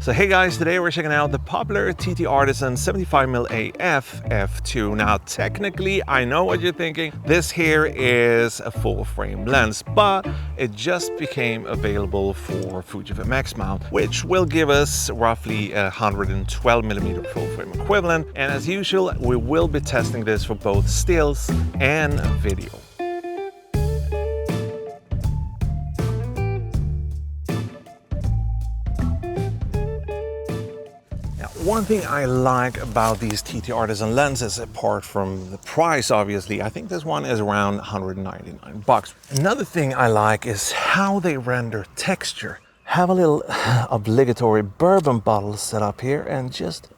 So hey guys, today we're checking out the popular TTArtisan 75mm AF f2. Now technically, I know what you're thinking, this here is a full frame lens, but it just became available for Fujifilm X mount, which will give us roughly a 112mm full frame equivalent. And as usual, we will be testing this for both stills and video. One thing I like about these TTArtisan lenses, apart from the price obviously, I think this one is around 199 bucks. Another thing I like is how they render texture. Have a little obligatory bourbon bottle set up here and just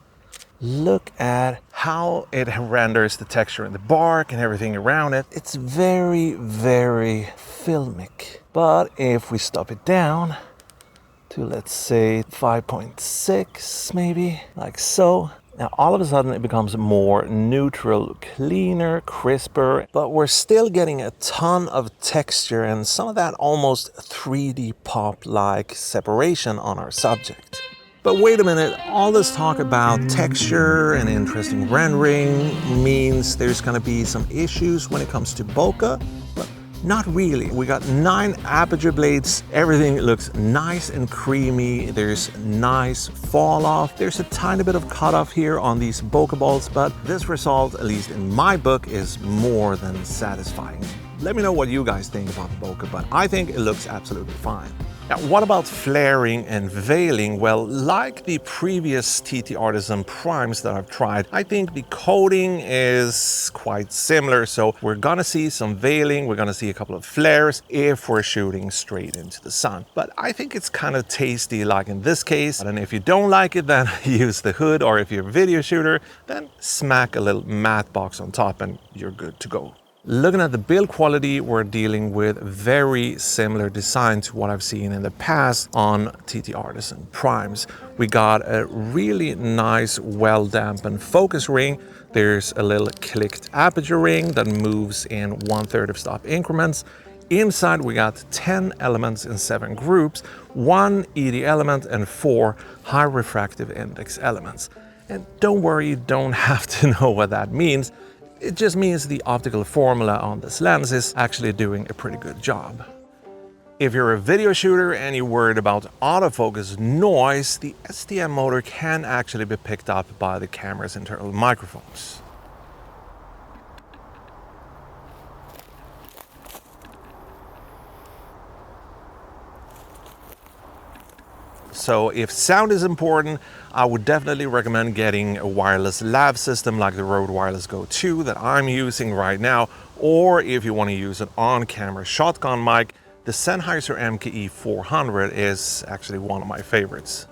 look at how it renders the texture in the bark and everything around it. It's very, very filmic. But if we stop it down to, let's say, 5.6 maybe, like so. Now all of a sudden it becomes more neutral, cleaner, crisper, but we're still getting a ton of texture and some of that almost 3D pop-like separation on our subject. But wait a minute, all this talk about texture and interesting rendering means there's gonna be some issues when it comes to bokeh? Not really. We got 9 aperture blades. Everything looks nice and creamy. There's nice fall off. There's a tiny bit of cutoff here on these bokeh balls, but this result, at least in my book, is more than satisfying. Let me know what you guys think about the bokeh, but I think it looks absolutely fine. Now, what about flaring and veiling? Well, like the previous TTArtisan primes that I've tried, I think the coating is quite similar. So we're gonna see some veiling, we're gonna see a couple of flares if we're shooting straight into the sun. But I think it's kind of tasty like in this case. And if you don't like it, then use the hood, or if you're a video shooter, then smack a little matte box on top and you're good to go. Looking at the build quality, we're dealing with very similar design to what I've seen in the past on TTArtisan primes. We got a really nice, well-dampened focus ring. There's a little clicked aperture ring that moves in 1/3 of stop increments. Inside we got 10 elements in 7 groups, 1 ED element and 4 high refractive index elements. And don't worry, you don't have to know what that means. It just means the optical formula on this lens is actually doing a pretty good job. If you're a video shooter and you're worried about autofocus noise, the STM motor can actually be picked up by the camera's internal microphones. So if sound is important, I would definitely recommend getting a wireless lav system like the Rode Wireless Go 2 that I'm using right now. Or if you want to use an on-camera shotgun mic, the Sennheiser MKE 400 is actually one of my favorites.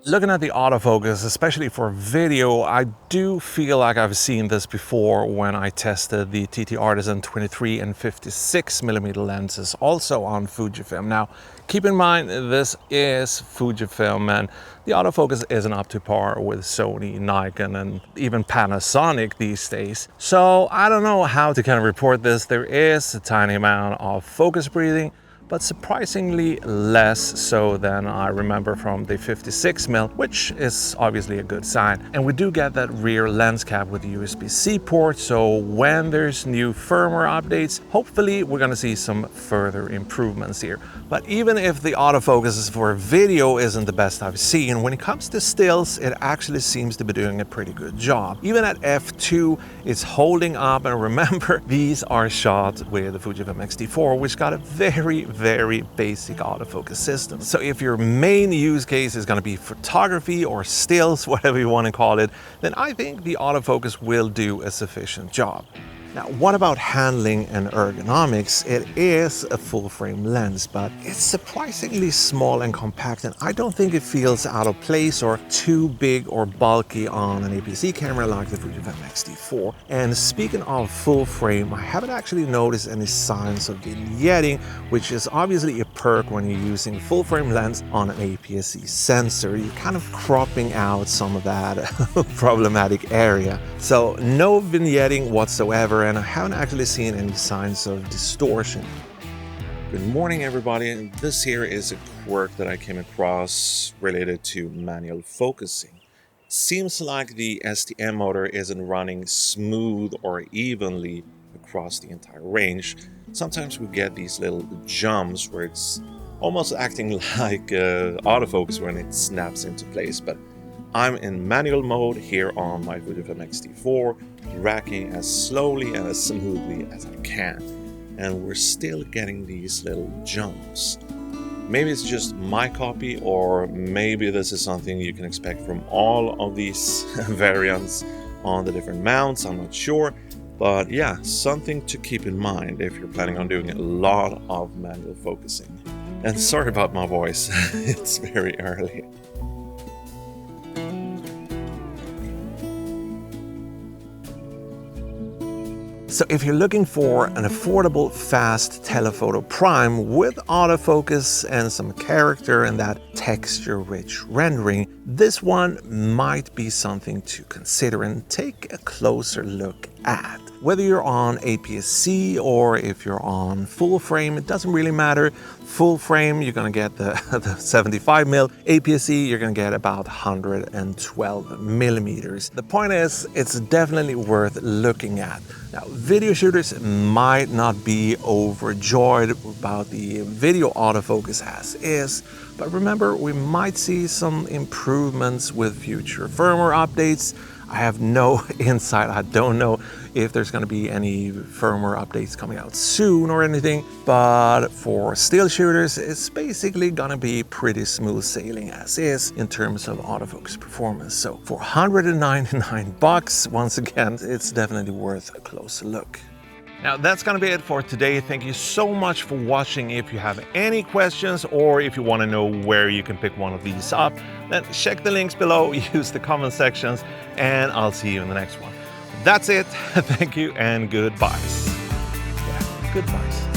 Looking at the autofocus, especially for video, I do feel like I've seen this before when I tested the TTArtisan 23 and 56mm lenses, also on Fujifilm. Now, keep in mind, this is Fujifilm and the autofocus isn't up to par with Sony, Nikon, and even Panasonic these days. So I don't know how to kind of report this. There is a tiny amount of focus breathing, but surprisingly less so than I remember from the 56mm, which is obviously a good sign. And we do get that rear lens cap with the USB-C port, so when there's new firmware updates, hopefully we're gonna see some further improvements here. But even if the autofocus for video isn't the best I've seen, when it comes to stills, it actually seems to be doing a pretty good job. Even at f2, it's holding up, and remember, these are shot with the Fujifilm X-T4, which got a very basic autofocus system. So if your main use case is going to be photography or stills, whatever you want to call it, then I think the autofocus will do a sufficient job. Now, what about handling and ergonomics? It is a full frame lens, but it's surprisingly small and compact, and I don't think it feels out of place or too big or bulky on an APS-C camera like the Fujifilm X-T4. And speaking of full frame, I haven't actually noticed any signs of vignetting, which is obviously a perk when you're using full frame lens on an APS-C sensor. You're kind of cropping out some of that problematic area. So no vignetting whatsoever, and I haven't actually seen any signs of distortion. Good morning, everybody. This here is a quirk that I came across related to manual focusing. Seems like the STM motor isn't running smooth or evenly across the entire range. Sometimes we get these little jumps where it's almost acting like autofocus when it snaps into place, but I'm in manual mode here on my Fujifilm X-T4, racking as slowly and as smoothly as I can. And we're still getting these little jumps. Maybe it's just my copy, or maybe this is something you can expect from all of these variants on the different mounts. I'm not sure, but yeah, something to keep in mind if you're planning on doing a lot of manual focusing. And sorry about my voice, it's very early. So if you're looking for an affordable, fast telephoto prime with autofocus and some character and that texture-rich rendering, this one might be something to consider and take a closer look at. Whether you're on APS-C or if you're on full frame, it doesn't really matter. Full frame, you're gonna get the 75mm. APS-C, you're gonna get about 112 millimeters. The point is, it's definitely worth looking at. Now, video shooters might not be overjoyed about the video autofocus as is, but remember, we might see some improvements with future firmware updates. I have no insight. I don't know if there's going to be any firmware updates coming out soon or anything, but for still shooters, it's basically going to be pretty smooth sailing as is in terms of autofocus performance. So for $199, once again, it's definitely worth a closer look. Now that's going to be it for today. Thank you so much for watching. If you have any questions or if you want to know where you can pick one of these up, then check the links below, use the comment sections, and I'll see you in the next one. That's it. Thank you and goodbyes. Yeah, goodbyes.